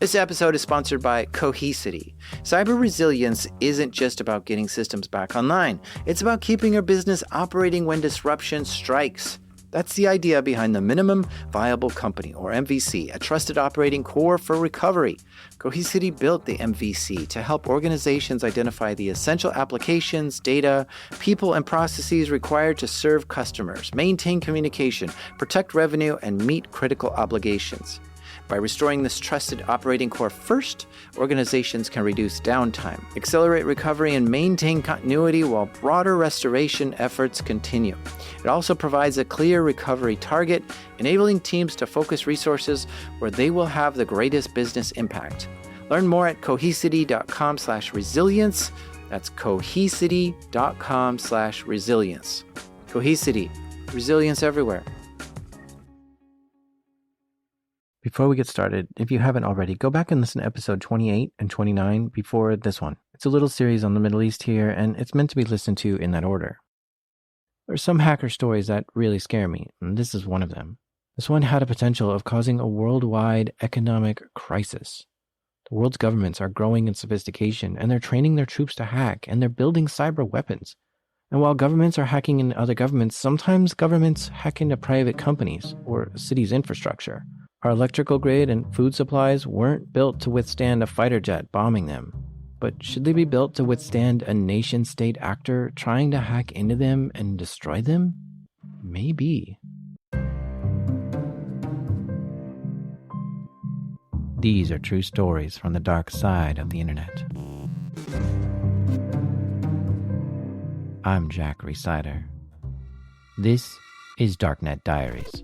This episode is sponsored by Cohesity. Cyber resilience isn't just about getting systems back online. It's about keeping your business operating when disruption strikes. That's the idea behind the Minimum Viable Company, or MVC, a trusted operating core for recovery. Cohesity built the MVC to help organizations identify the essential applications, data, people, and processes required to serve customers, maintain communication, protect revenue, and meet critical obligations. By restoring this trusted operating core first, organizations can reduce downtime, accelerate recovery, and maintain continuity while broader restoration efforts continue. It also provides a clear recovery target, enabling teams to focus resources where they will have the greatest business impact. Learn more at cohesity.com/resilience. That's cohesity.com/resilience. Cohesity, resilience everywhere. Before we get started, if you haven't already, go back and listen to episode 28 and 29 before this one. It's a little series on the Middle East here, and it's meant to be listened to in that order. There are some hacker stories that really scare me, and this is one of them. This one had a potential of causing a worldwide economic crisis. The world's governments are growing in sophistication, and they're training their troops to hack, and they're building cyber weapons. And while governments are hacking into other governments, sometimes governments hack into private companies or cities' infrastructure. Our electrical grid and food supplies weren't built to withstand a fighter jet bombing them. But should they be built to withstand a nation-state actor trying to hack into them and destroy them? Maybe. These are true stories from the dark side of the internet. I'm Jack Resider. This is Darknet Diaries.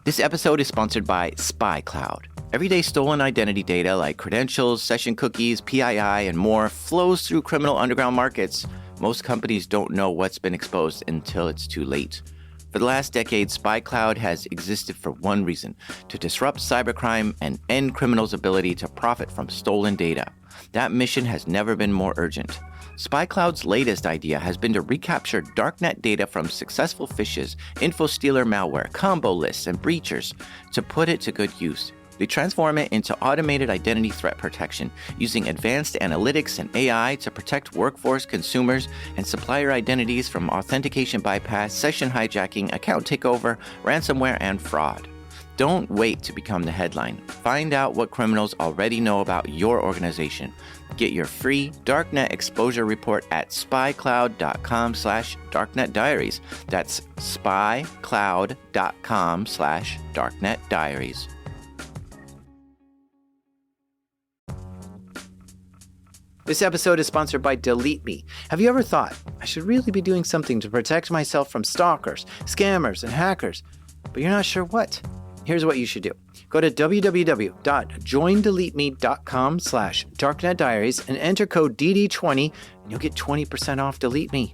This episode is sponsored by SpyCloud. Everyday stolen identity data like credentials, session cookies, PII, and more flows through criminal underground markets. Most companies don't know what's been exposed until it's too late. For the last decade, SpyCloud has existed for one reason: to disrupt cybercrime and end criminals' ability to profit from stolen data. That mission has never been more urgent. SpyCloud's latest idea has been to recapture darknet data from successful phishes, info-stealer malware, combo lists, and breachers to put it to good use. They transform it into automated identity threat protection using advanced analytics and AI to protect workforce, consumers, and supplier identities from authentication bypass, session hijacking, account takeover, ransomware, and fraud. Don't wait to become the headline. Find out what criminals already know about your organization. Get your free Darknet exposure report at spycloud.com/darknetdiaries. That's spycloud.com/darknetdiaries. This episode is sponsored by Delete Me. Have you ever thought, I should really be doing something to protect myself from stalkers, scammers, and hackers, but you're not sure what? Here's what you should do. Go to www.joindeleteme.com/darknetdiaries and enter code DD20 and you'll get 20% off Delete Me.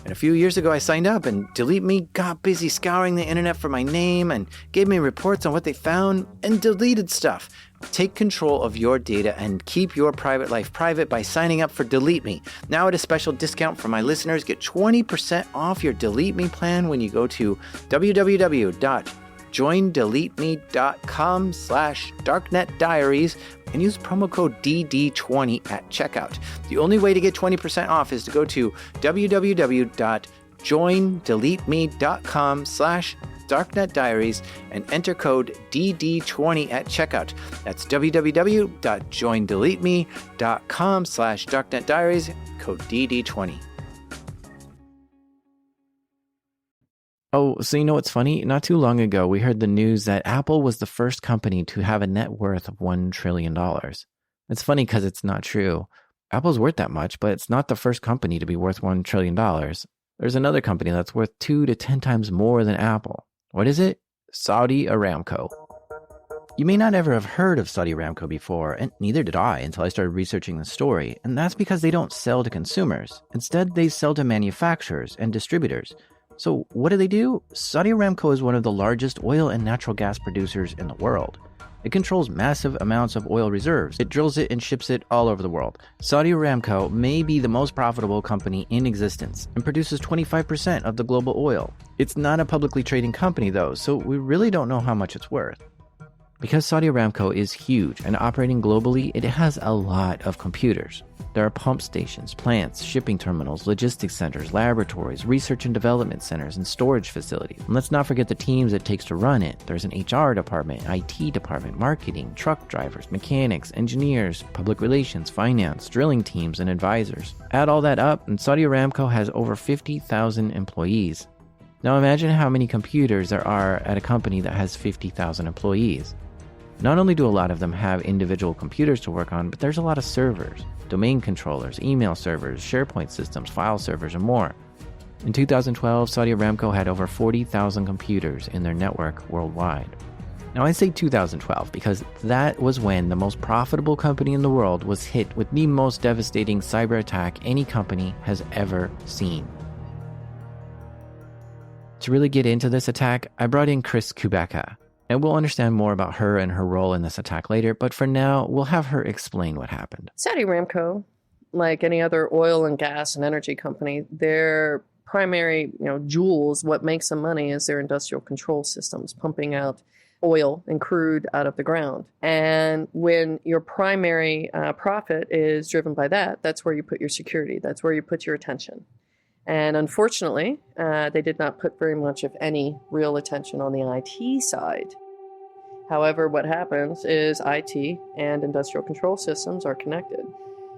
And a few years ago I signed up and Delete Me got busy scouring the internet for my name and gave me reports on what they found and deleted stuff. Take control of your data and keep your private life private by signing up for Delete Me. Now at a special discount for my listeners, get 20% off your Delete Me plan when you go to www.joindeleteme.com/darknetdiaries and use promo code DD20 at checkout. The only way to get 20% off is to go to www.joindeleteme.com/darknetdiaries and enter code DD20 at checkout. That's www.joindeleteme.com/darknetdiaries, code DD20. Oh, so you know what's funny? Not too long ago, we heard the news that Apple was the first company to have a net worth of $1 trillion. It's funny because it's not true. Apple's worth that much, but it's not the first company to be worth $1 trillion. There's another company that's worth 2 to 10 times more than Apple. What is it? Saudi Aramco. You may not ever have heard of Saudi Aramco before, and neither did I until I started researching the story, and that's because they don't sell to consumers. Instead, they sell to manufacturers and distributors. So what do? Saudi Aramco is one of the largest oil and natural gas producers in the world. It controls massive amounts of oil reserves. It drills it and ships it all over the world. Saudi Aramco may be the most profitable company in existence and produces 25% of the global oil. It's not a publicly trading company though, so we really don't know how much it's worth. Because Saudi Aramco is huge and operating globally, it has a lot of computers. There are pump stations, plants, shipping terminals, logistics centers, laboratories, research and development centers, and storage facilities. And let's not forget the teams it takes to run it. There's an HR department, IT department, marketing, truck drivers, mechanics, engineers, public relations, finance, drilling teams, and advisors. Add all that up, and Saudi Aramco has over 50,000 employees. Now imagine how many computers there are at a company that has 50,000 employees. Not only do a lot of them have individual computers to work on, but there's a lot of servers, domain controllers, email servers, SharePoint systems, file servers, and more. In 2012, Saudi Aramco had over 40,000 computers in their network worldwide. Now I say 2012 because that was when the most profitable company in the world was hit with the most devastating cyber attack any company has ever seen. To really get into this attack, I brought in Chris Kubeka. And we'll understand more about her and her role in this attack later, but for now, we'll have her explain what happened. Saudi Aramco, like any other oil and gas and energy company, their primary, jewels, what makes them money is their industrial control systems, pumping out oil and crude out of the ground. And when your primary profit is driven by that, that's where you put your security. That's where you put your attention. And unfortunately, they did not put very much of any real attention on the IT side. However, what happens is IT and industrial control systems are connected.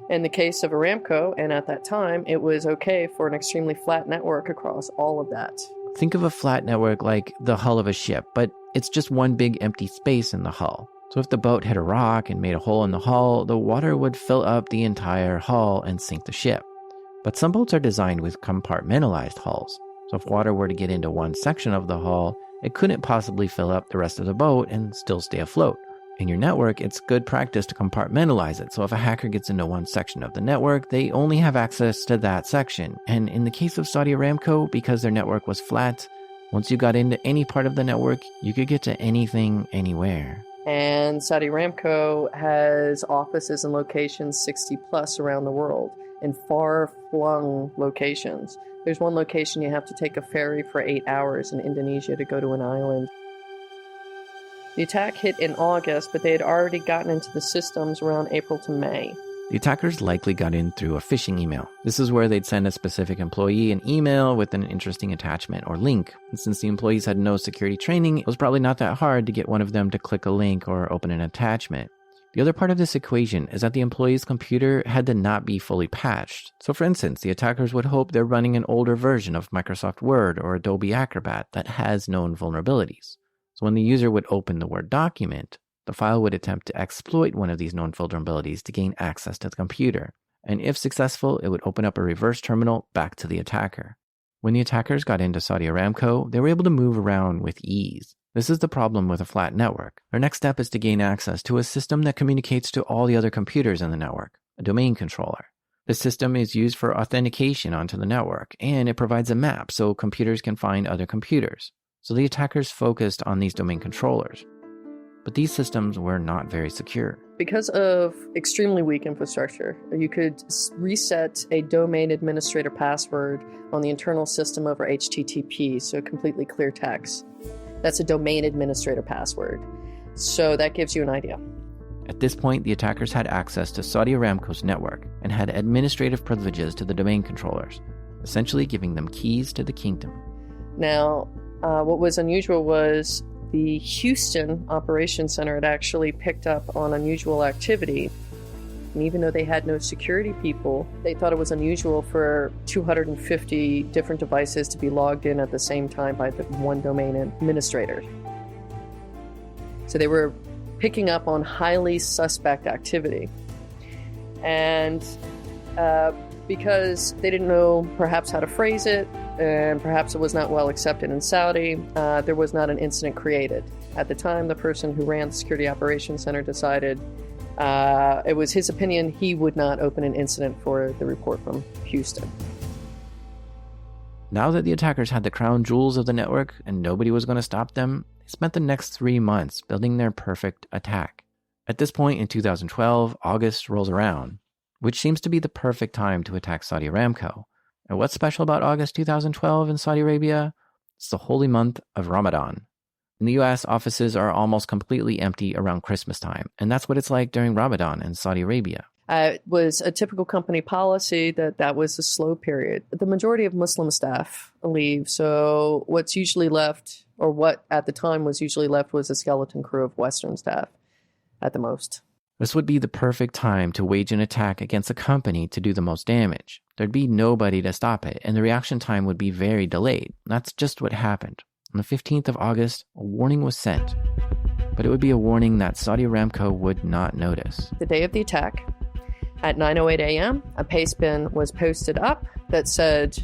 In the case of Aramco, and at that time, it was okay for an extremely flat network across all of that. Think of a flat network like the hull of a ship, but it's just one big empty space in the hull. So if the boat hit a rock and made a hole in the hull, the water would fill up the entire hull and sink the ship. But some boats are designed with compartmentalized hulls. So if water were to get into one section of the hull, it couldn't possibly fill up the rest of the boat and still stay afloat. In your network, it's good practice to compartmentalize it. So if a hacker gets into one section of the network, they only have access to that section. And in the case of Saudi Aramco, because their network was flat, once you got into any part of the network, you could get to anything, anywhere. And Saudi Aramco has offices and locations 60 plus around the world in far-flung locations. There's one location you have to take a ferry for 8 hours in Indonesia to go to an island. The attack hit in August, but they had already gotten into the systems around April to May. The attackers likely got in through a phishing email. This is where they'd send a specific employee an email with an interesting attachment or link. And since the employees had no security training, it was probably not that hard to get one of them to click a link or open an attachment. The other part of this equation is that the employee's computer had to not be fully patched. So for instance, the attackers would hope they're running an older version of Microsoft Word or Adobe Acrobat that has known vulnerabilities. So when the user would open the Word document, the file would attempt to exploit one of these known vulnerabilities to gain access to the computer. And if successful, it would open up a reverse terminal back to the attacker. When the attackers got into Saudi Aramco, they were able to move around with ease. This is the problem with a flat network. Our next step is to gain access to a system that communicates to all the other computers in the network, a domain controller. This system is used for authentication onto the network, and it provides a map so computers can find other computers. So the attackers focused on these domain controllers. But these systems were not very secure. Because of extremely weak infrastructure, you could reset a domain administrator password on the internal system over HTTP, so completely clear text. That's a domain administrator password. So that gives you an idea. At this point, the attackers had access to Saudi Aramco's network and had administrative privileges to the domain controllers, essentially giving them keys to the kingdom. Now, what was unusual was the Houston Operations Center had actually picked up on unusual activity. And even though they had no security people, they thought it was unusual for 250 different devices to be logged in at the same time by the one domain administrator. So they were picking up on highly suspect activity. And because they didn't know perhaps how to phrase it, and perhaps it was not well accepted in Saudi, there was not an incident created. At the time, the person who ran the Security Operations Center decided it was his opinion he would not open an incident for the report from Houston. Now that the attackers had the crown jewels of the network and nobody was going to stop them, spent the next 3 months building their perfect attack. At this point in 2012, August rolls around, which seems to be the perfect time to attack Saudi Aramco. And what's special about August 2012 in Saudi Arabia? It's the holy month of Ramadan. In the US, offices are almost completely empty around Christmas time, and that's what it's like during Ramadan in Saudi Arabia. It was a typical company policy that was a slow period. The majority of Muslim staff leave, so what's usually left, or what at the time was usually left, was a skeleton crew of Western staff at the most. This would be the perfect time to wage an attack against a company to do the most damage. There'd be nobody to stop it, and the reaction time would be very delayed. That's just what happened. On the 15th of August, a warning was sent, but it would be a warning that Saudi Aramco would not notice. The day of the attack, at 9:08 a.m., a paste bin was posted up that said,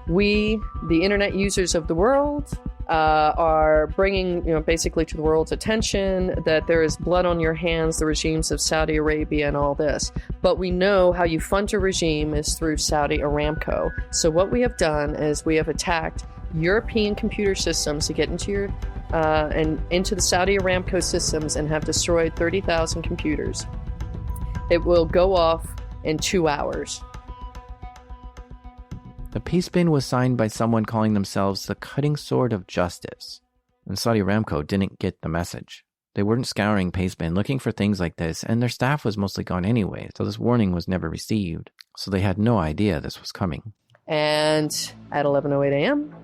"We, the internet users of the world, are bringing, basically to the world's attention that there is blood on your hands, the regimes of Saudi Arabia and all this. But we know how you fund a regime is through Saudi Aramco. So what we have done is we have attacked European computer systems to get into into the Saudi Aramco systems and have destroyed 30,000 computers. It will go off in 2 hours." The paste bin was signed by someone calling themselves the cutting sword of justice. And Saudi Aramco didn't get the message. They weren't scouring paste bin looking for things like this, and their staff was mostly gone anyway, so this warning was never received. So they had no idea this was coming. And at 11:08 a.m.,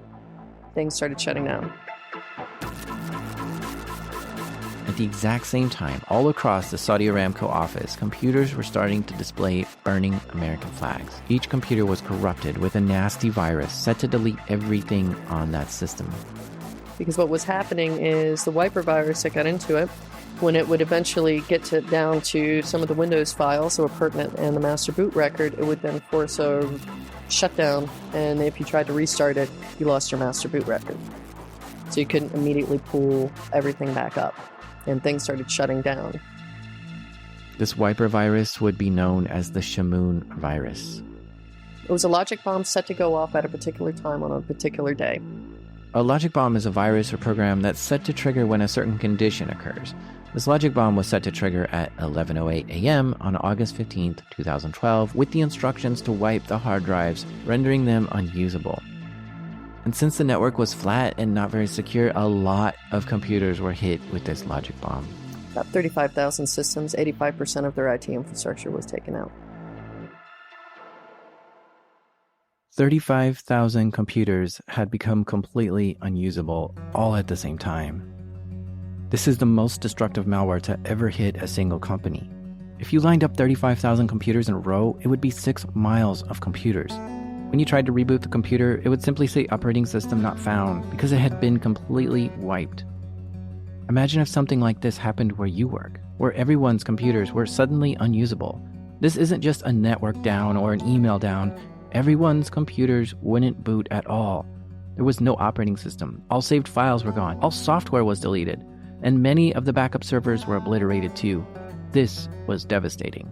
things started shutting down. At the exact same time, all across the Saudi Aramco office, computers were starting to display burning American flags. Each computer was corrupted with a nasty virus set to delete everything on that system. Because what was happening is the wiper virus that got into it, when it would eventually get down to some of the Windows files that were pertinent and the master boot record, it would then force a shutdown, and if you tried to restart it, you lost your master boot record. So you couldn't immediately pull everything back up, and things started shutting down. This wiper virus would be known as the Shamoon virus. It was a logic bomb set to go off at a particular time on a particular day. A logic bomb is a virus or program that's set to trigger when a certain condition occurs. This logic bomb was set to trigger at 11:08 a.m. on August 15th, 2012, with the instructions to wipe the hard drives, rendering them unusable. And since the network was flat and not very secure, a lot of computers were hit with this logic bomb. About 35,000 systems, 85% of their IT infrastructure was taken out. 35,000 computers had become completely unusable, all at the same time. This is the most destructive malware to ever hit a single company. If you lined up 35,000 computers in a row, it would be 6 miles of computers. When you tried to reboot the computer, it would simply say operating system not found because it had been completely wiped. Imagine if something like this happened where you work, where everyone's computers were suddenly unusable. This isn't just a network down or an email down. Everyone's computers wouldn't boot at all. There was no operating system. All saved files were gone. All software was deleted. And many of the backup servers were obliterated too. This was devastating.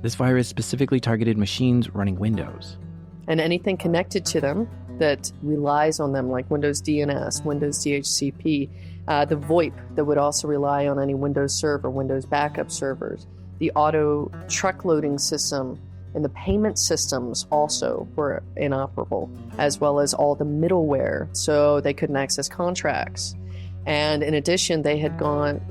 This virus specifically targeted machines running Windows. And anything connected to them that relies on them, like Windows DNS, Windows DHCP, the VoIP that would also rely on any Windows server, Windows backup servers, the auto truck loading system, and the payment systems also were inoperable, as well as all the middleware, so they couldn't access contracts. And in addition, they had gone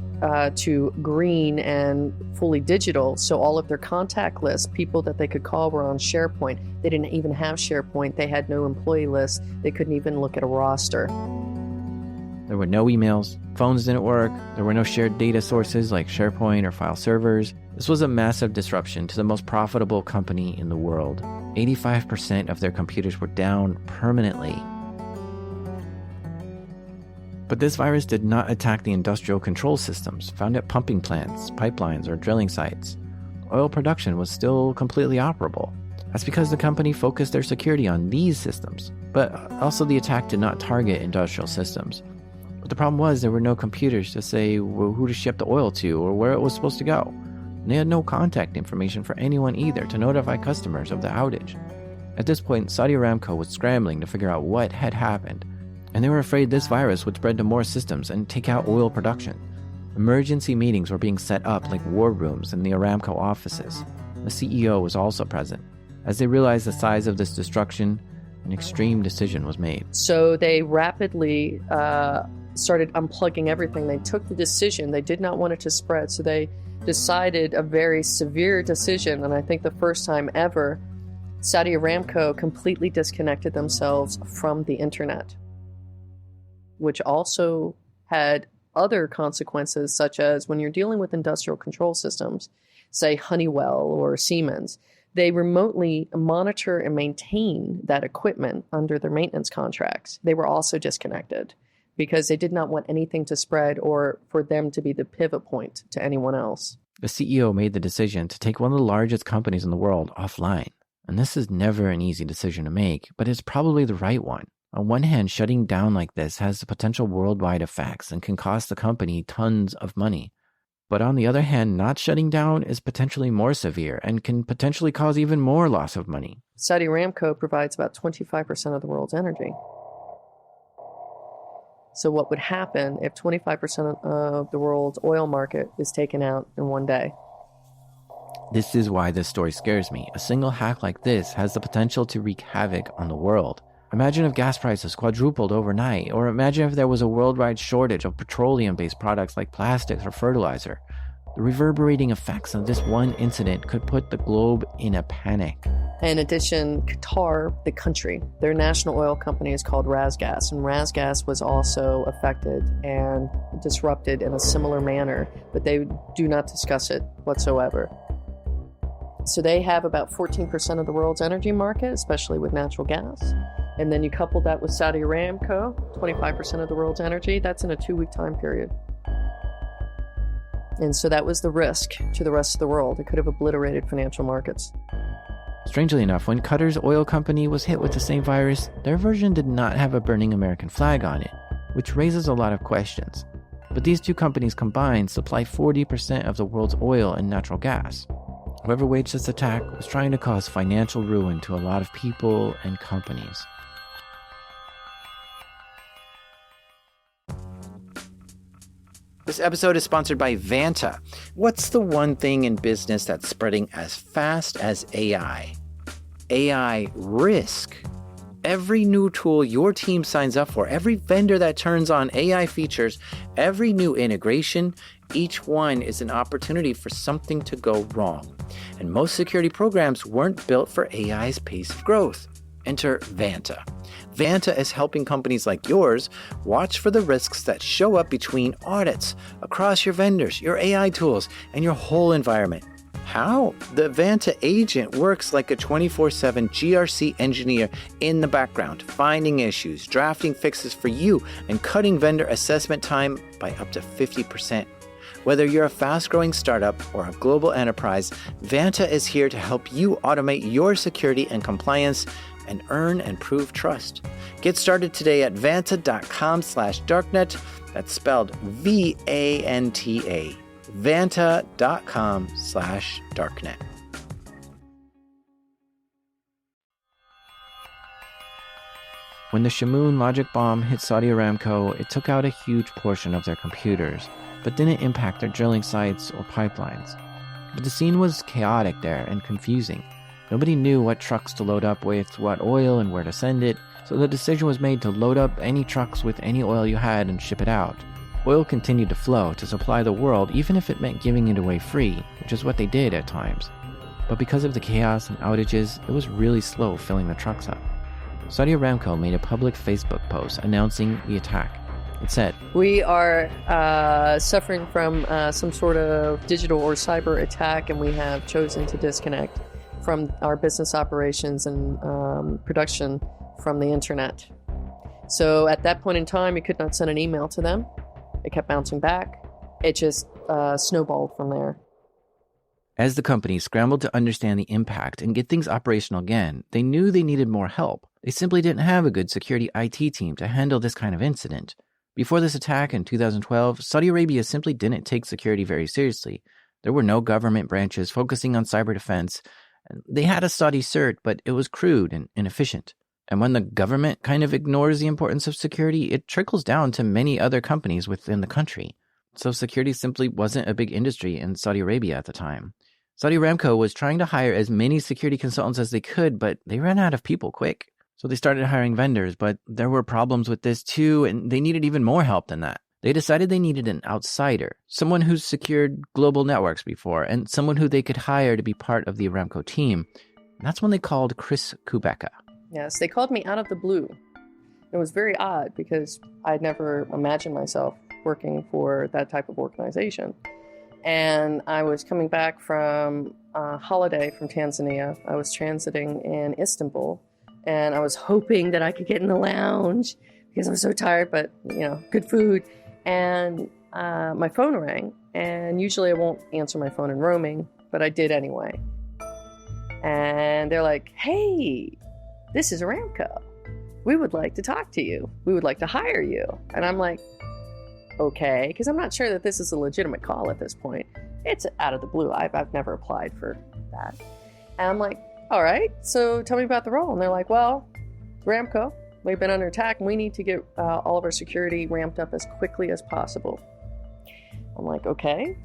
to green and fully digital, so all of their contact lists, people that they could call, were on SharePoint. They didn't even have SharePoint. They had no employee list. They couldn't even look at a roster. There were no emails, phones didn't work, there were no shared data sources like SharePoint or file servers. This was a massive disruption to the most profitable company in the world. 85% of their computers were down permanently. But this virus did not attack the industrial control systems found at pumping plants, pipelines, or drilling sites. Oil production was still completely operable. That's because the company focused their security on these systems, but also the attack did not target industrial systems. But the problem was there were no computers to say who to ship the oil to or where it was supposed to go. And they had no contact information for anyone either to notify customers of the outage. At this point, Saudi Aramco was scrambling to figure out what had happened. and they were afraid this virus would spread to more systems and take out oil production. Emergency meetings were being set up like war rooms in the Aramco offices. The CEO was also present. As they realized the size of this destruction, an extreme decision was made. So they rapidly started unplugging everything. They took the decision. They did not want it to spread. So they decided a very severe decision. And I think the first time ever, Saudi Aramco completely disconnected themselves from the internet, which also had other consequences, such as when you're dealing with industrial control systems, say Honeywell or Siemens, they remotely monitor and maintain that equipment under their maintenance contracts. They were also disconnected because they did not want anything to spread or for them to be the pivot point to anyone else. The CEO made the decision to take one of the largest companies in the world offline. And this is never an easy decision to make, but it's probably the right one. On one hand, shutting down like this has the potential worldwide effects and can cost the company tons of money. But on the other hand, not shutting down is potentially more severe and can potentially cause even more loss of money. Saudi Aramco provides about 25% of the world's energy. So what would happen if 25% of the world's oil market is taken out in one day? This is why this story scares me. A single hack like this has the potential to wreak havoc on the world. Imagine if gas prices quadrupled overnight, or imagine if there was a worldwide shortage of petroleum-based products like plastics or fertilizer. The reverberating effects of this one incident could put the globe in a panic. In addition, Qatar, the country, their national oil company is called RasGas, and RasGas was also affected and disrupted in a similar manner, but they do not discuss it whatsoever. So they have about 14% of the world's energy market, especially with natural gas. And then you couple that with Saudi Aramco, 25% of the world's energy, that's in a 2-week time period. And so that was the risk to the rest of the world. It could have obliterated financial markets. Strangely enough, when Qatar's oil company was hit with the same virus, their version did not have a burning American flag on it, which raises a lot of questions. But these two companies combined supply 40% of the world's oil and natural gas. Whoever waged this attack was trying to cause financial ruin to a lot of people and companies. This episode is sponsored by Vanta. What's the one thing in business that's spreading as fast as AI? AI risk. Every new tool your team signs up for, every vendor that turns on AI features, every new integration, each one is an opportunity for something to go wrong. And most security programs weren't built for AI's pace of growth. Enter Vanta. Vanta is helping companies like yours watch for the risks that show up between audits, across your vendors, your AI tools, and your whole environment. How? The Vanta agent works like a 24/7 GRC engineer in the background, finding issues, drafting fixes for you, and cutting vendor assessment time by up to 50%. Whether you're a fast-growing startup or a global enterprise, Vanta is here to help you automate your security and compliance and earn and prove trust. Get started today at vanta.com/darknet. That's spelled VANTA. Vanta.com/darknet. When the Shamoon logic bomb hit Saudi Aramco, it took out a huge portion of their computers, but didn't impact their drilling sites or pipelines. But the scene was chaotic there and confusing. Nobody knew what trucks to load up with what oil and where to send it, so the decision was made to load up any trucks with any oil you had and ship it out. Oil continued to flow to supply the world, even if it meant giving it away free, which is what they did at times. But because of the chaos and outages, it was really slow filling the trucks up. Saudi Aramco made a public Facebook post announcing the attack. It said, "We are suffering from some sort of digital or cyber attack, and we have chosen to disconnect from our business operations and production from the internet." So at that point in time, you could not send an email to them. It kept bouncing back. It just snowballed from there. As the company scrambled to understand the impact and get things operational again, they knew they needed more help. They simply didn't have a good security IT team to handle this kind of incident. Before this attack in 2012, Saudi Arabia simply didn't take security very seriously. There were no government branches focusing on cyber defense. They had a Saudi cert, but it was crude and inefficient. And when the government kind of ignores the importance of security, it trickles down to many other companies within the country. So security simply wasn't a big industry in Saudi Arabia at the time. Saudi Aramco was trying to hire as many security consultants as they could, but they ran out of people quick. So they started hiring vendors, but there were problems with this too, and they needed even more help than that. They decided they needed an outsider, someone who's secured global networks before, and someone who they could hire to be part of the Aramco team. And that's when they called Chris Kubeka. Yes, they called me out of the blue. It was very odd because I'd never imagined myself working for that type of organization. And I was coming back from a holiday from Tanzania. I was transiting in Istanbul, and I was hoping that I could get in the lounge because I was so tired, but, good food. And my phone rang, and usually I won't answer my phone in roaming, but I did anyway. And they're like, "Hey, this is Aramco. We would like to talk to you. We would like to hire you." And I'm like, okay, because I'm not sure that this is a legitimate call at this point. It's out of the blue. I've never applied for that. And I'm like, all right, so tell me about the role. And they're like, well, Aramco, we've been under attack, and we need to get all of our security ramped up as quickly as possible. I'm like, okay.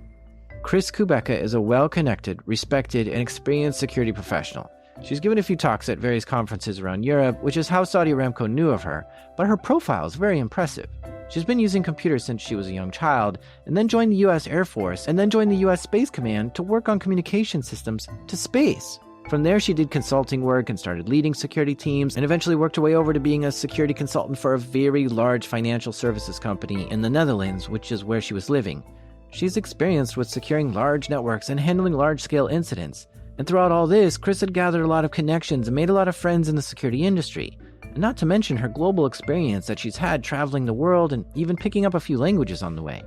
Chris Kubeka is a well-connected, respected, and experienced security professional. She's given a few talks at various conferences around Europe, which is how Saudi Aramco knew of her, but her profile is very impressive. She's been using computers since she was a young child, and then joined the U.S. Air Force, and then joined the U.S. Space Command to work on communication systems to space. From there, she did consulting work and started leading security teams, and eventually worked her way over to being a security consultant for a very large financial services company in the Netherlands, which is where she was living. She's experienced with securing large networks and handling large-scale incidents. And throughout all this, Chris had gathered a lot of connections and made a lot of friends in the security industry. And not to mention her global experience that she's had traveling the world and even picking up a few languages on the way.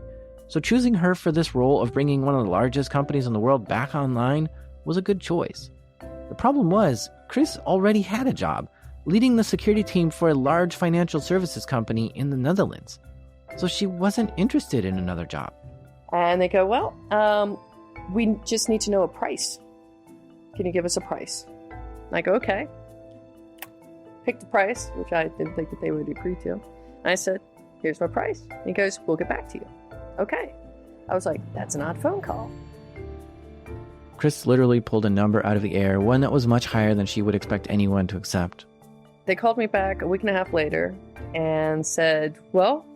So choosing her for this role of bringing one of the largest companies in the world back online was a good choice. The problem was, Chris already had a job, leading the security team for a large financial services company in the Netherlands. So she wasn't interested in another job. And they go, well, we just need to know a price. Can you give us a price? And I go, okay. Picked the price, which I didn't think that they would agree to. And I said, here's my price. And he goes, we'll get back to you. Okay. I was like, that's an odd phone call. Chris literally pulled a number out of the air, one that was much higher than she would expect anyone to accept. They called me back a week and a half later and said, well,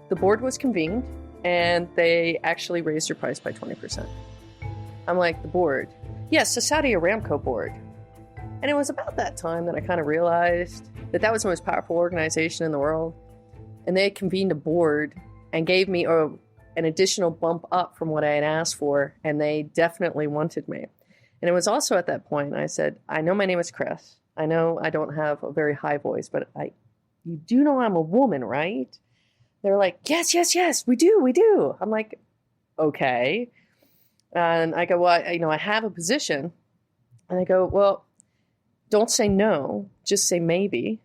the board was convened and they actually raised your price by 20%. I'm like, the board? Yes, the Saudi Aramco board. And it was about that time that I kind of realized that that was the most powerful organization in the world. And they convened a board and gave me an additional bump up from what I had asked for. And they definitely wanted me. And it was also at that point I said, I know my name is Chris. I know I don't have a very high voice, but you do know I'm a woman, right? They're like, yes, we do. I'm like, okay. And I go, well, I have a position. And I go, well, don't say no, just say maybe.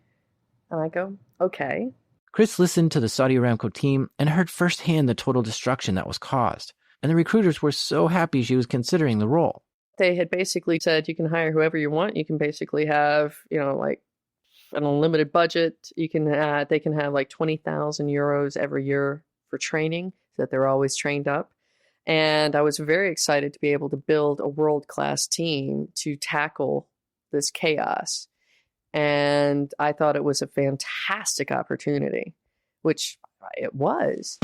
And I go, okay. Chris listened to the Saudi Aramco team and heard firsthand the total destruction that was caused. And the recruiters were so happy she was considering the role. They had basically said, you can hire whoever you want. You can basically have, like an unlimited budget. They can have like 20,000 euros every year for training so that they're always trained up. And I was very excited to be able to build a world-class team to tackle this chaos. And I thought it was a fantastic opportunity, which it was.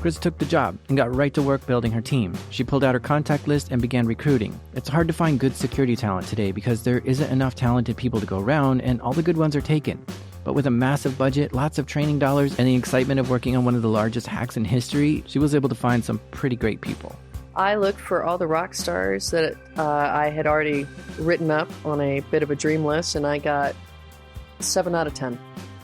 Chris took the job and got right to work building her team. She pulled out her contact list and began recruiting. It's hard to find good security talent today because there isn't enough talented people to go around and all the good ones are taken. But with a massive budget, lots of training dollars, and the excitement of working on one of the largest hacks in history, she was able to find some pretty great people. I looked for all the rock stars that I had already written up on a bit of a dream list, and I got 7 out of 10.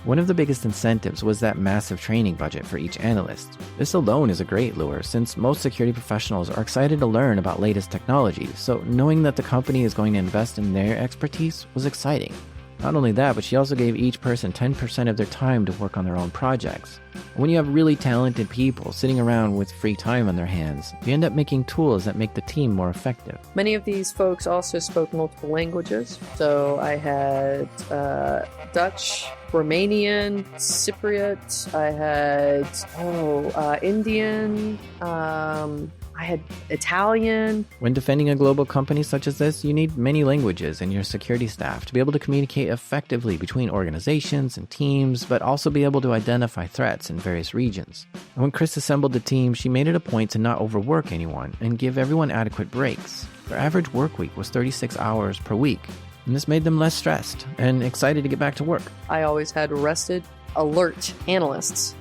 One of the biggest incentives was that massive training budget for each analyst. This alone is a great lure, since most security professionals are excited to learn about latest technology, so knowing that the company is going to invest in their expertise was exciting. Not only that, but she also gave each person 10% of their time to work on their own projects. When you have really talented people sitting around with free time on their hands, you end up making tools that make the team more effective. Many of these folks also spoke multiple languages. So I had Dutch, Romanian, Cypriot, I had Indian, I had Italian. When defending a global company such as this, you need many languages in your security staff to be able to communicate effectively between organizations and teams, but also be able to identify threats in various regions. And when Chris assembled the team, she made it a point to not overwork anyone and give everyone adequate breaks. Their average work week was 36 hours per week, and this made them less stressed and excited to get back to work. I always had rested, alert analysts.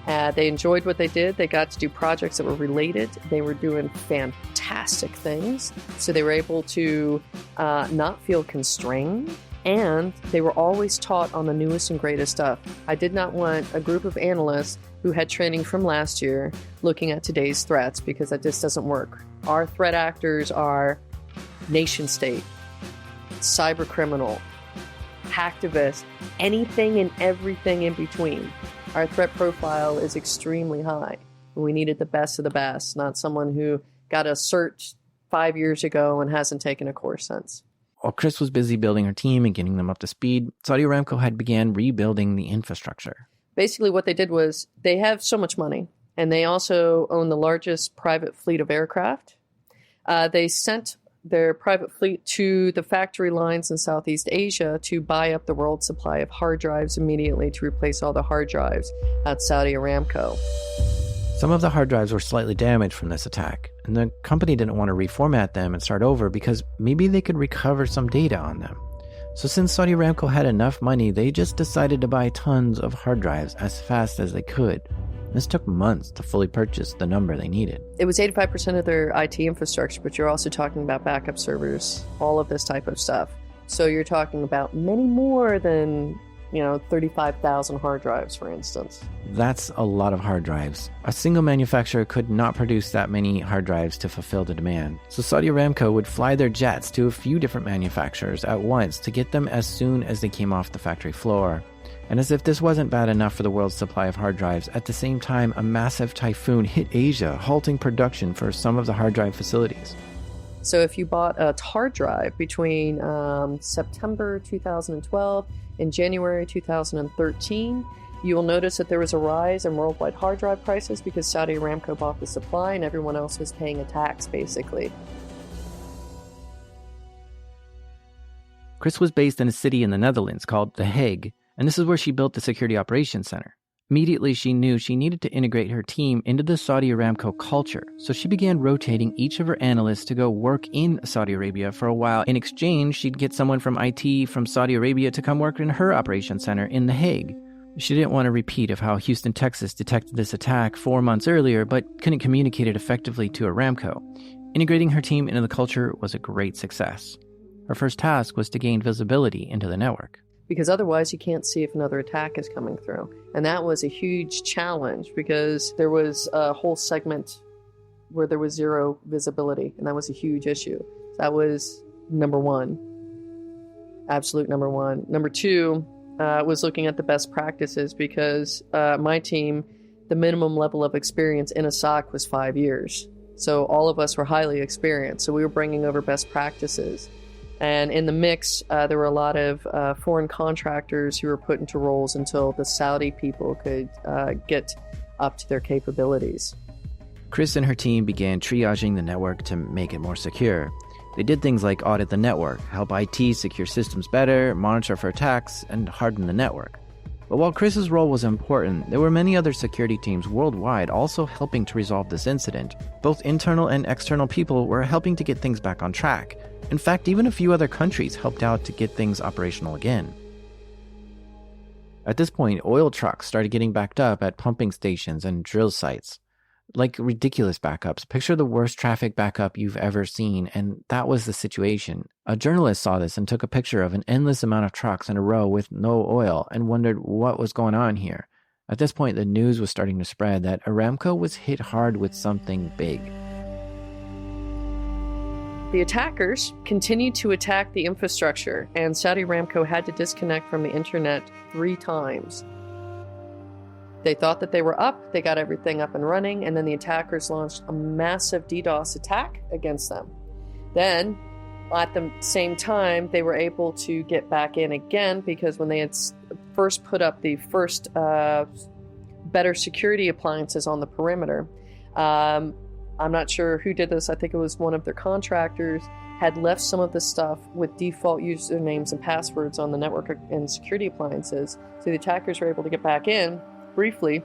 They enjoyed what they did. They got to do projects that were related. They were doing fantastic things. So they were able to not feel constrained. And they were always taught on the newest and greatest stuff. I did not want a group of analysts who had training from last year looking at today's threats, because that just doesn't work. Our threat actors are nation state, cyber criminal, hacktivist, anything and everything in between. Our threat profile is extremely high. We needed the best of the best, not someone who got a cert 5 years ago and hasn't taken a course since. While Chris was busy building her team and getting them up to speed, Saudi Aramco had began rebuilding the infrastructure. Basically what they did was they have so much money, and they also own the largest private fleet of aircraft. They sent their private fleet to the factory lines in Southeast Asia to buy up the world's supply of hard drives immediately to replace all the hard drives at Saudi Aramco. Some of the hard drives were slightly damaged from this attack, and the company didn't want to reformat them and start over because maybe they could recover some data on them. So since Saudi Aramco had enough money, they just decided to buy tons of hard drives as fast as they could. This took months to fully purchase the number they needed. It was 85% of their IT infrastructure, but you're also talking about backup servers, all of this type of stuff. So you're talking about many more than, 35,000 hard drives, for instance. That's a lot of hard drives. A single manufacturer could not produce that many hard drives to fulfill the demand. So Saudi Aramco would fly their jets to a few different manufacturers at once to get them as soon as they came off the factory floor. And as if this wasn't bad enough for the world's supply of hard drives, at the same time, a massive typhoon hit Asia, halting production for some of the hard drive facilities. So if you bought a hard drive between September 2012 and January 2013, you will notice that there was a rise in worldwide hard drive prices because Saudi Aramco bought the supply and everyone else was paying a tax, basically. Chris was based in a city in the Netherlands called The Hague, and this is where she built the Security Operations Center. Immediately, she knew she needed to integrate her team into the Saudi Aramco culture, so she began rotating each of her analysts to go work in Saudi Arabia for a while. In exchange, she'd get someone from IT from Saudi Arabia to come work in her operations center in The Hague. She didn't want a repeat of how Houston, Texas detected this attack 4 months earlier, but couldn't communicate it effectively to Aramco. Integrating her team into the culture was a great success. Her first task was to gain visibility into the network. Because otherwise you can't see if another attack is coming through. And that was a huge challenge because there was a whole segment where there was zero visibility, and that was a huge issue. That was number one. Absolute number one. Number two was looking at the best practices because my team, the minimum level of experience in a SOC was 5 years. So all of us were highly experienced. So we were bringing over best practices. And in the mix, there were a lot of foreign contractors who were put into roles until the Saudi people could get up to their capabilities. Chris and her team began triaging the network to make it more secure. They did things like audit the network, help IT secure systems better, monitor for attacks, and harden the network. But while Chris's role was important, there were many other security teams worldwide also helping to resolve this incident. Both internal and external people were helping to get things back on track. In fact, even a few other countries helped out to get things operational again. At this point, oil trucks started getting backed up at pumping stations and drill sites. Like ridiculous backups. Picture the worst traffic backup you've ever seen, and that was the situation. A journalist saw this and took a picture of an endless amount of trucks in a row with no oil and wondered what was going on here. At this point, the news was starting to spread that Aramco was hit hard with something big. The attackers continued to attack the infrastructure, and Saudi Aramco had to disconnect from the internet 3 times. They thought that they were up, they got everything up and running, and then the attackers launched a massive DDoS attack against them. Then, at the same time, they were able to get back in again, because when they had first put up the first better security appliances on the perimeter, I'm not sure who did this. I think it was one of their contractors had left some of the stuff with default usernames and passwords on the network and security appliances. So the attackers were able to get back in briefly,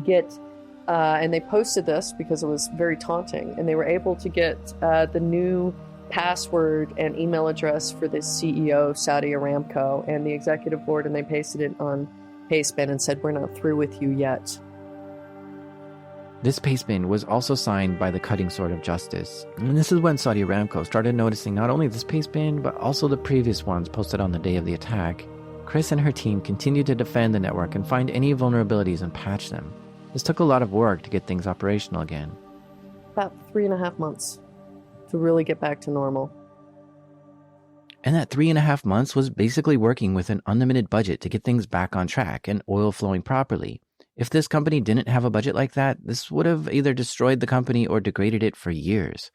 and they posted this because it was very taunting, and they were able to get the new password and email address for the CEO of Saudi Aramco and the executive board, and they pasted it on pastebin and said, "We're not through with you yet." This pastebin was also signed by the cutting sword of justice. And this is when Saudi Aramco started noticing not only this pastebin, but also the previous ones posted on the day of the attack. Chris and her team continued to defend the network and find any vulnerabilities and patch them. This took a lot of work to get things operational again. About 3.5 months to really get back to normal. And that 3.5 months was basically working with an unlimited budget to get things back on track and oil flowing properly. If this company didn't have a budget like that, this would have either destroyed the company or degraded it for years.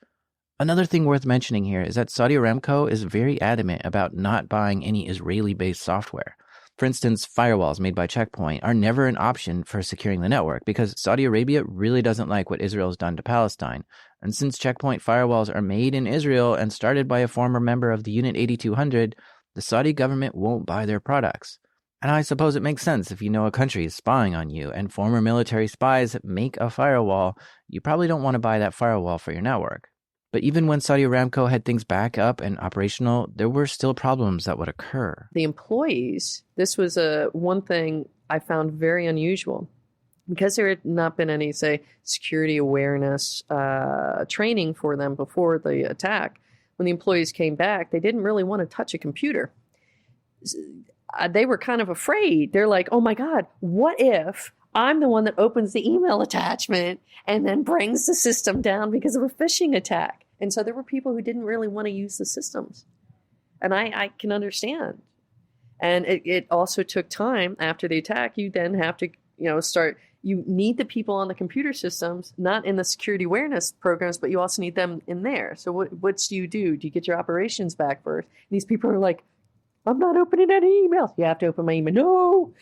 Another thing worth mentioning here is that Saudi Aramco is very adamant about not buying any Israeli-based software. For instance, firewalls made by Check Point are never an option for securing the network because Saudi Arabia really doesn't like what Israel's done to Palestine. And since Check Point firewalls are made in Israel and started by a former member of the Unit 8200, the Saudi government won't buy their products. And I suppose it makes sense if you know a country is spying on you and former military spies make a firewall, you probably don't want to buy that firewall for your network. But even when Saudi Aramco had things back up and operational, there were still problems that would occur. The employees, this was one thing I found very unusual. Because there had not been any, say, security awareness training for them before the attack, when the employees came back, they didn't really want to touch a computer. They were kind of afraid. They're like, oh my God, what if I'm the one that opens the email attachment and then brings the system down because of a phishing attack? And so there were people who didn't really want to use the systems. And I can understand. And it also took time after the attack. You then have to, you need the people on the computer systems, not in the security awareness programs, but you also need them in there. So what do? Do you get your operations back first? And these people are like, I'm not opening any emails. You have to open my email. No,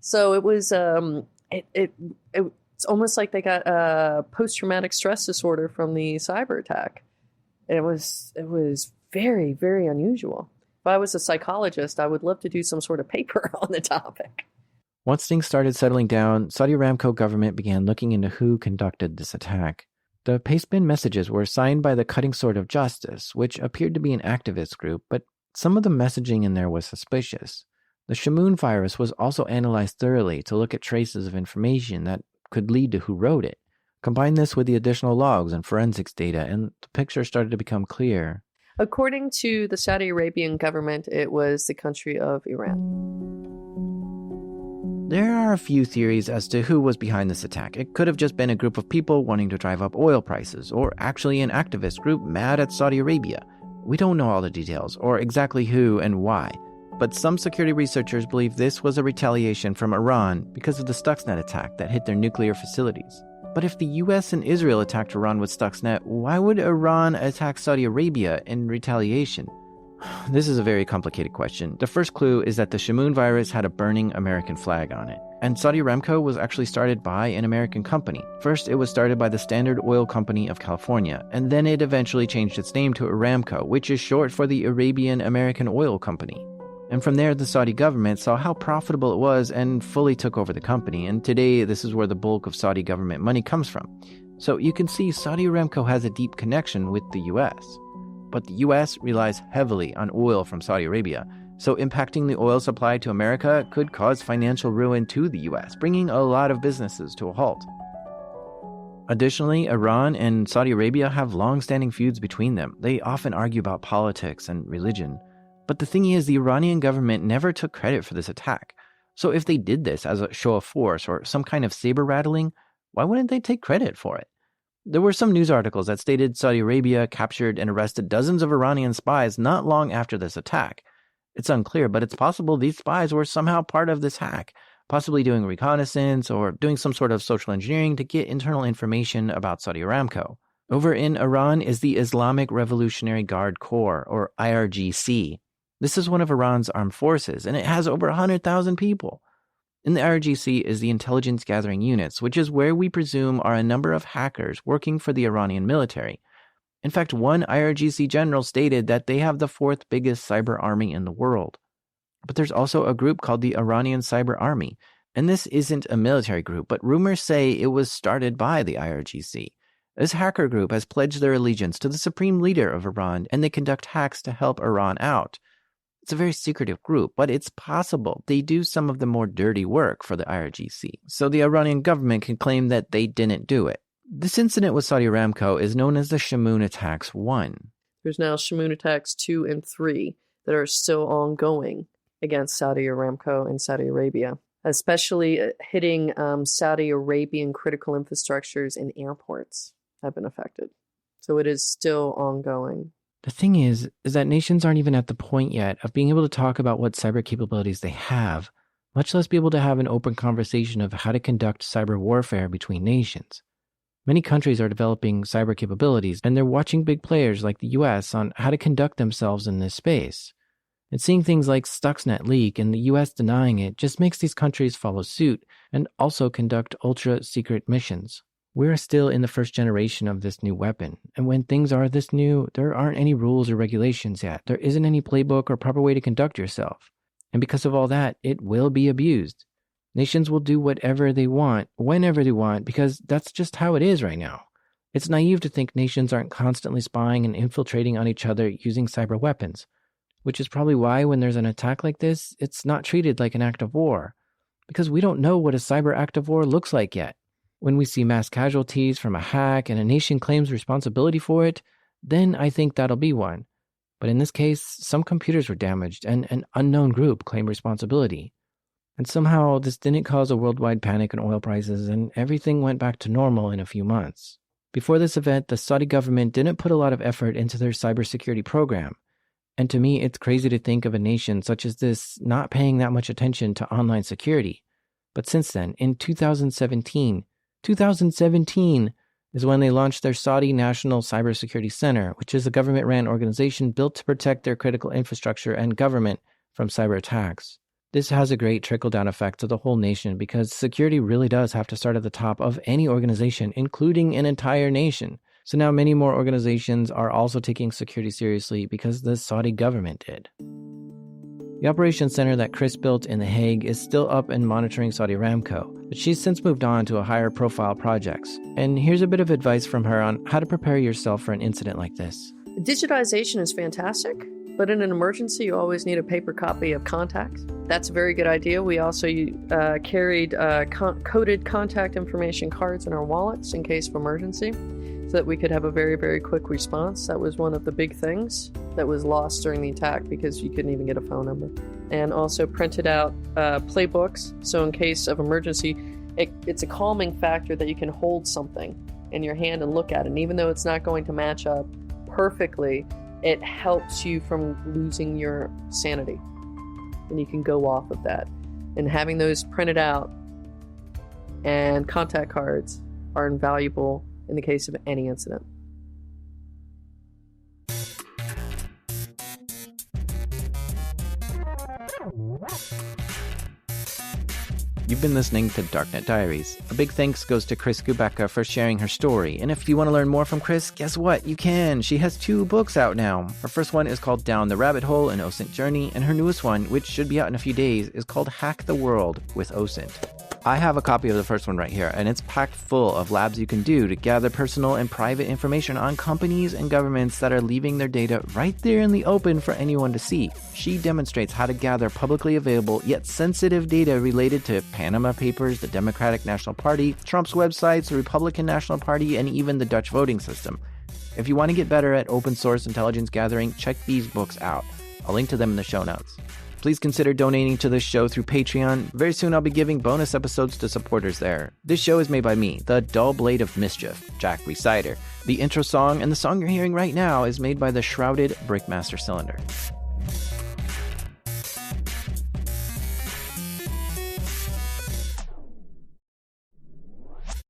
so it was. It's almost like they got a post-traumatic stress disorder from the cyber attack. And it was very, very unusual. If I was a psychologist, I would love to do some sort of paper on the topic. Once things started settling down, Saudi Aramco government began looking into who conducted this attack. The pastebin messages were signed by the Cutting Sword of Justice, which appeared to be an activist group, but some of the messaging in there was suspicious. The Shamoon virus was also analyzed thoroughly to look at traces of information that could lead to who wrote it. Combine this with the additional logs and forensics data, and the picture started to become clear. According to the Saudi Arabian government, it was the country of Iran. There are a few theories as to who was behind this attack. It could have just been a group of people wanting to drive up oil prices, or actually an activist group mad at Saudi Arabia. We don't know all the details, or exactly who and why, but some security researchers believe this was a retaliation from Iran because of the Stuxnet attack that hit their nuclear facilities. But if the US and Israel attacked Iran with Stuxnet, why would Iran attack Saudi Arabia in retaliation? This is a very complicated question. The first clue is that the Shamoon virus had a burning American flag on it. And Saudi Aramco was actually started by an American company. First, it was started by the Standard Oil Company of California, and then it eventually changed its name to Aramco, which is short for the Arabian American Oil Company. And from there, the Saudi government saw how profitable it was and fully took over the company. And today, this is where the bulk of Saudi government money comes from. So you can see Saudi Aramco has a deep connection with the US. But the US relies heavily on oil from Saudi Arabia. So impacting the oil supply to America could cause financial ruin to the US, bringing a lot of businesses to a halt. Additionally, Iran and Saudi Arabia have long-standing feuds between them. They often argue about politics and religion. But the thing is, the Iranian government never took credit for this attack. So if they did this as a show of force or some kind of saber rattling, why wouldn't they take credit for it? There were some news articles that stated Saudi Arabia captured and arrested dozens of Iranian spies not long after this attack. It's unclear, but it's possible these spies were somehow part of this hack, possibly doing reconnaissance or doing some sort of social engineering to get internal information about Saudi Aramco. Over in Iran is the Islamic Revolutionary Guard Corps, or IRGC. This is one of Iran's armed forces, and it has over 100,000 people. In the IRGC is the intelligence gathering units, which is where we presume are a number of hackers working for the Iranian military. In fact, one IRGC general stated that they have the fourth biggest cyber army in the world. But there's also a group called the Iranian Cyber Army, and this isn't a military group, but rumors say it was started by the IRGC. This hacker group has pledged their allegiance to the supreme leader of Iran, and they conduct hacks to help Iran out. It's a very secretive group, but it's possible they do some of the more dirty work for the IRGC, so the Iranian government can claim that they didn't do it. This incident with Saudi Aramco is known as the Shamoon Attacks 1. There's now Shamoon Attacks 2 and 3 that are still ongoing against Saudi Aramco and Saudi Arabia, especially hitting Saudi Arabian critical infrastructures and airports have been affected. So it is still ongoing. The thing is that nations aren't even at the point yet of being able to talk about what cyber capabilities they have, much less be able to have an open conversation of how to conduct cyber warfare between nations. Many countries are developing cyber capabilities, and they're watching big players like the US on how to conduct themselves in this space. And seeing things like Stuxnet leak and the US denying it just makes these countries follow suit and also conduct ultra-secret missions. We're still in the first generation of this new weapon, and when things are this new, there aren't any rules or regulations yet. There isn't any playbook or proper way to conduct yourself. And because of all that, it will be abused. Nations will do whatever they want, whenever they want, because that's just how it is right now. It's naive to think nations aren't constantly spying and infiltrating on each other using cyber weapons, which is probably why when there's an attack like this, it's not treated like an act of war, because we don't know what a cyber act of war looks like yet. When we see mass casualties from a hack and a nation claims responsibility for it, then I think that'll be one. But in this case, some computers were damaged and an unknown group claimed responsibility. And somehow this didn't cause a worldwide panic in oil prices, and everything went back to normal in a few months. Before this event, the Saudi government didn't put a lot of effort into their cybersecurity program. And to me, it's crazy to think of a nation such as this not paying that much attention to online security. But since then, in 2017 is when they launched their Saudi National Cybersecurity Center, which is a government-ran organization built to protect their critical infrastructure and government from cyber attacks. This has a great trickle-down effect to the whole nation because security really does have to start at the top of any organization, including an entire nation. So now many more organizations are also taking security seriously because the Saudi government did. The operations center that Chris built in The Hague is still up and monitoring Saudi Aramco, but she's since moved on to higher profile projects. And here's a bit of advice from her on how to prepare yourself for an incident like this. Digitization is fantastic, but in an emergency, you always need a paper copy of contacts. That's a very good idea. We also carried coded contact information cards in our wallets in case of emergency, so that we could have a very, very quick response. That was one of the big things that was lost during the attack because you couldn't even get a phone number. And also printed out playbooks, so in case of emergency, it's a calming factor that you can hold something in your hand and look at it. And even though it's not going to match up perfectly, it helps you from losing your sanity. And you can go off of that. And having those printed out and contact cards are invaluable in the case of any incident. You've been listening to Darknet Diaries. A big thanks goes to Chris Gubecka for sharing her story. And if you want to learn more from Chris, guess what? You can. She has 2 books out now. Her first one is called Down the Rabbit Hole, an OSINT Journey, and her newest one, which should be out in a few days, is called Hack the World with OSINT. I have a copy of the first one right here, and it's packed full of labs you can do to gather personal and private information on companies and governments that are leaving their data right there in the open for anyone to see. She demonstrates how to gather publicly available yet sensitive data related to Panama Papers, the Democratic National Party, Trump's websites, the Republican National Party, and even the Dutch voting system. If you want to get better at open source intelligence gathering, check these books out. I'll link to them in the show notes. Please consider donating to this show through Patreon. Very soon I'll be giving bonus episodes to supporters there. This show is made by me, the Dull Blade of Mischief, Jack Reciter. The intro song and the song you're hearing right now is made by the Shrouded Brickmaster Cylinder.